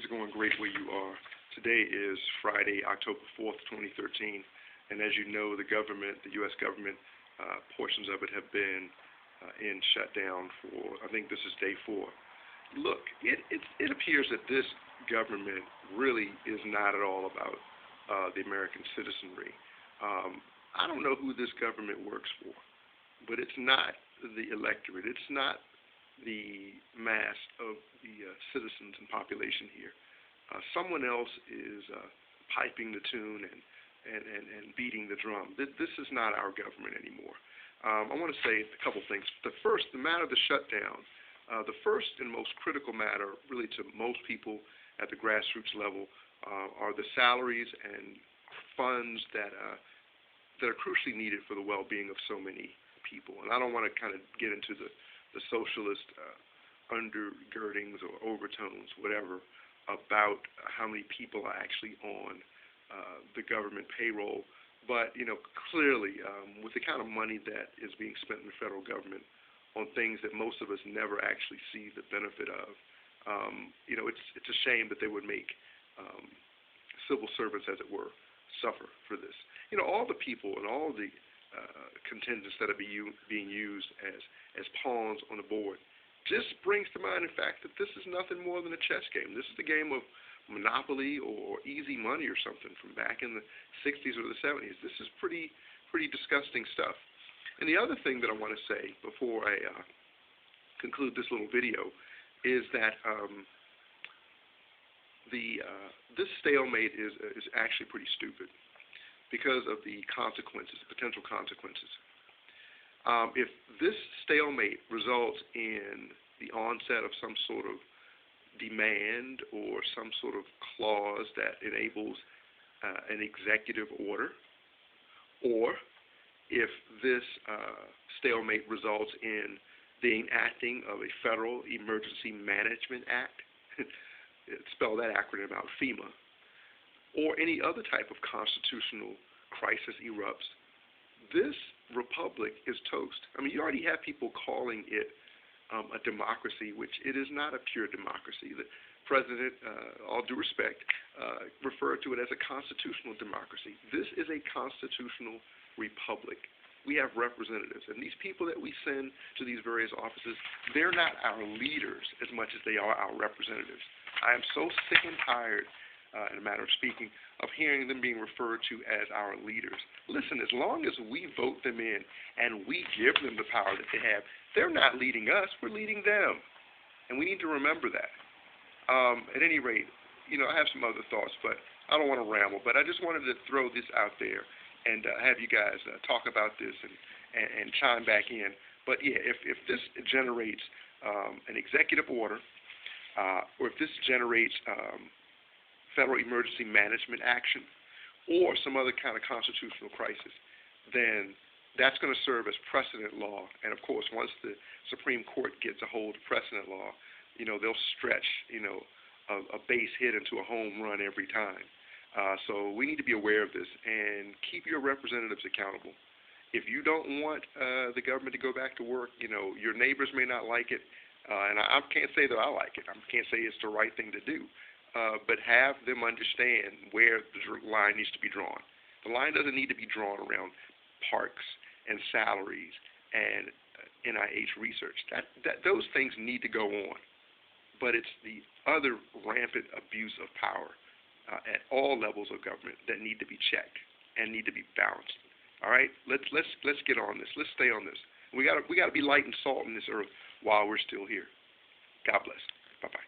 are going great where you are. Today is Friday, October 4th, 2013, and as you know, the government, the U.S. government, portions of it have been in shutdown for, I think this is day 4. Look, it appears that this government really is not at all about the American citizenry. I don't know who this government works for, but it's not the electorate. It's not the mass of the citizens and population here. Someone else is piping the tune and beating the drum. This is not our government anymore. I want to say a couple things. The matter of the shutdown, the first and most critical matter really to most people at the grassroots level are the salaries and funds that are crucially needed for the well-being of so many people. And I don't want to kind of get into the socialist undergirdings or overtones, whatever, about how many people are actually on the government payroll. But, clearly, with the kind of money that is being spent in the federal government on things that most of us never actually see the benefit of, it's a shame that they would make civil servants, as it were, suffer for this. All the people and all the contingents that are being used as pawns on the board just brings to mind the fact that this is nothing more than a chess game. This is the game of Monopoly or Easy Money or something from back in the 60s or the 70s. This is pretty disgusting stuff. And the other thing that I want to say before I conclude this little video is that this stalemate is actually pretty stupid because of the consequences, potential consequences. If this stalemate results in the onset of some sort of demand or some sort of clause that enables an executive order, or if this stalemate results in the enacting of a Federal Emergency Management Act, spell that acronym out, FEMA, or any other type of constitutional crisis erupts, this republic is toast. I mean, you already have people calling it a democracy, which it is not a pure democracy. The president, all due respect, referred to it as a constitutional democracy. This is a constitutional republic. We have representatives, and these people that we send to these various offices, they're not our leaders as much as they are our representatives. I am so sick and tired, in a matter of speaking, of hearing them being referred to as our leaders. Listen, as long as we vote them in and we give them the power that they have, they're not leading us, we're leading them. And we need to remember that. At any rate, I have some other thoughts, but I don't want to ramble, but I just wanted to throw this out there and have you guys talk about this and chime back in. But yeah, if this generates an executive order, or if this generates Federal Emergency Management action, or some other kind of constitutional crisis, then that's going to serve as precedent law. And of course, once the Supreme Court gets a hold of precedent law, they'll stretch, a base hit into a home run every time. So we need to be aware of this and keep your representatives accountable. If you don't want the government to go back to work, your neighbors may not like it, and I can't say that I like it. I can't say it's the right thing to do. But have them understand where the line needs to be drawn. The line doesn't need to be drawn around parks and salaries and NIH research. Those things need to go on. But it's the other rampant abuse of power at all levels of government that need to be checked and need to be balanced. All right, let's get on this. Let's stay on this. We got to be light and salt in this earth while we're still here. God bless. Bye bye.